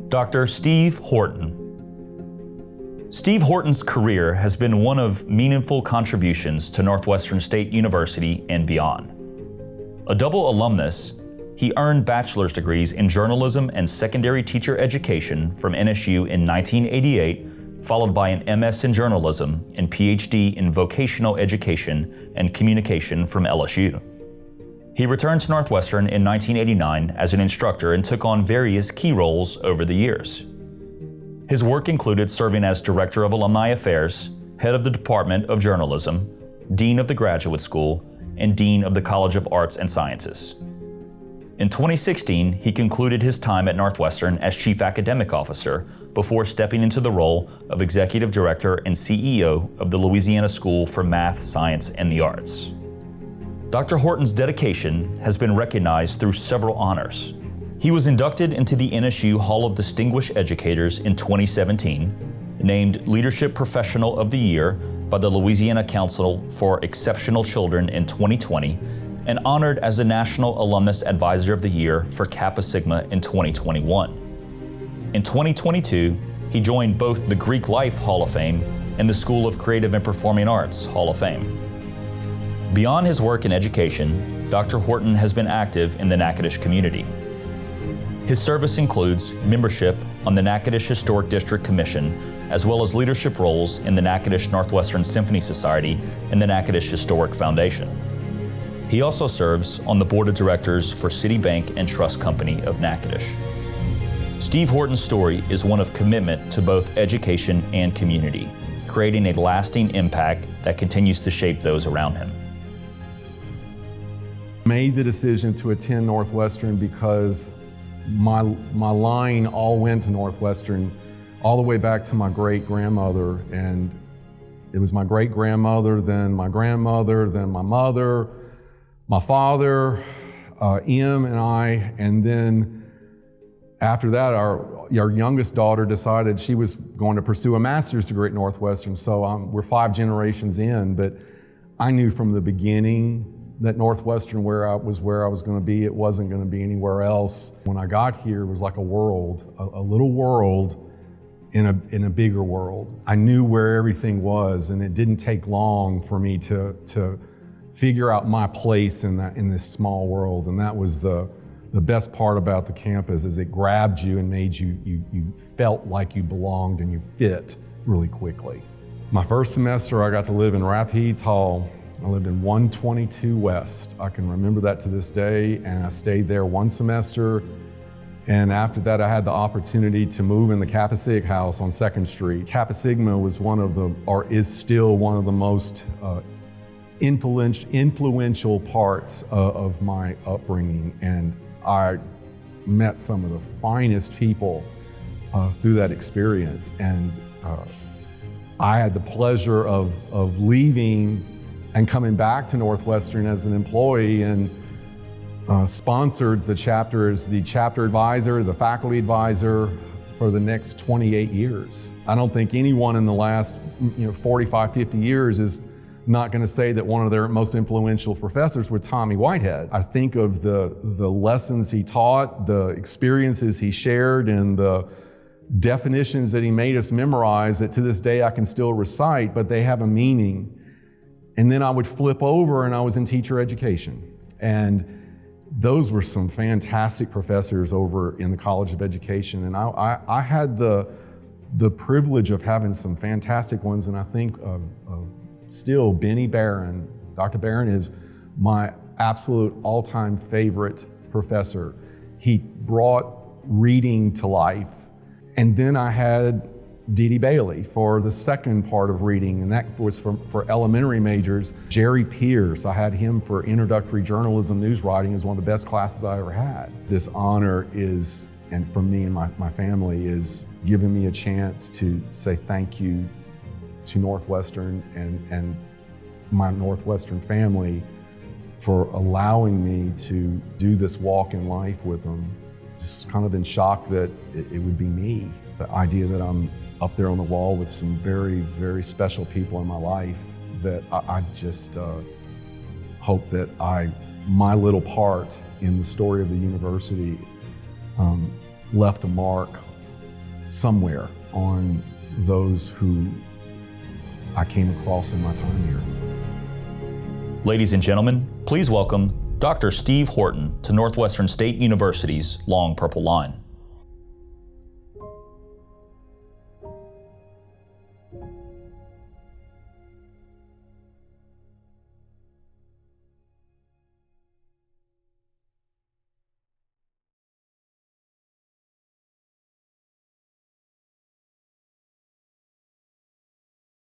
Dr. Steve Horton. Steve Horton's career has been one of meaningful contributions to Northwestern State University and beyond. A double alumnus, he earned bachelor's degrees in journalism and secondary teacher education from NSU in 1988, followed by an MS in journalism and PhD in vocational education and communication from LSU. He returned to Northwestern in 1989 as an instructor and took on various key roles over the years. His work included serving as Director of Alumni Affairs, Head of the Department of Journalism, Dean of the Graduate School, and Dean of the College of Arts and Sciences. In 2016, he concluded his time at Northwestern as Chief Academic Officer before stepping into the role of Executive Director and CEO of the Louisiana School for Math, Science, and the Arts. Dr. Horton's dedication has been recognized through several honors. He was inducted into the NSU Hall of Distinguished Educators in 2017, named Leadership Professional of the Year by the Louisiana Council for Exceptional Children in 2020, and honored as the National Alumnus Advisor of the Year for Kappa Sigma in 2021. In 2022, he joined both the Greek Life Hall of Fame and the School of Creative and Performing Arts Hall of Fame. Beyond his work in education, Dr. Horton has been active in the Natchitoches community. His service includes membership on the Natchitoches Historic District Commission, as well as leadership roles in the Natchitoches Northwestern Symphony Society and the Natchitoches Historic Foundation. He also serves on the Board of Directors for City Bank and Trust Company of Natchitoches. Steve Horton's story is one of commitment to both education and community, creating a lasting impact that continues to shape those around him. Made the decision to attend Northwestern because my line all went to Northwestern all the way back to my great-grandmother, and it was my great-grandmother, then my grandmother, then my mother, my father, Em and I, and then after that our youngest daughter decided she was going to pursue a master's degree at Northwestern, so we're 5 generations in, but I knew from the beginning that Northwestern where I was going to be. It wasn't going to be anywhere else. When I got here, it was like a world, a little world in a bigger world. I knew where everything was, and it didn't take long for me to figure out my place in this small world. And that was the best part about the campus, is it grabbed you and made you felt like you belonged and you fit really quickly. My first semester, I got to live in Rapides Hall. I lived in 122 West. I can remember that to this day, and I stayed there 1 semester. And after that, I had the opportunity to move in the Kappa Sig house on 2nd Street. Kappa Sigma was is still one of the most influential parts of my upbringing. And I met some of the finest people through that experience. And I had the pleasure of leaving and coming back to Northwestern as an employee, and sponsored the chapter as the chapter advisor, the faculty advisor for the next 28 years. I don't think anyone in the last 45, 50 years is not going to say that one of their most influential professors was Tommy Whitehead. I think of the lessons he taught, the experiences he shared, and the definitions that he made us memorize that to this day I can still recite, but they have a meaning. And then I would flip over and I was in teacher education. And those were some fantastic professors over in the College of Education. And I had the privilege of having some fantastic ones. And I think of still Benny Barron. Dr. Barron is my absolute all-time favorite professor. He brought reading to life. And then I had Dee Dee Bailey for the second part of reading, and that was for elementary majors. Jerry Pierce, I had him for introductory journalism news writing. It was one of the best classes I ever had. This honor is, and for me and my family, is giving me a chance to say thank you to Northwestern and my Northwestern family for allowing me to do this walk in life with them. Just kind of in shock that it would be me. The idea that I'm up there on the wall with some very, very special people in my life, that I just hope that my little part in the story of the university left a mark somewhere on those who I came across in my time here. Ladies and gentlemen, please welcome Dr. Steve Horton to Northwestern State University's Long Purple Line.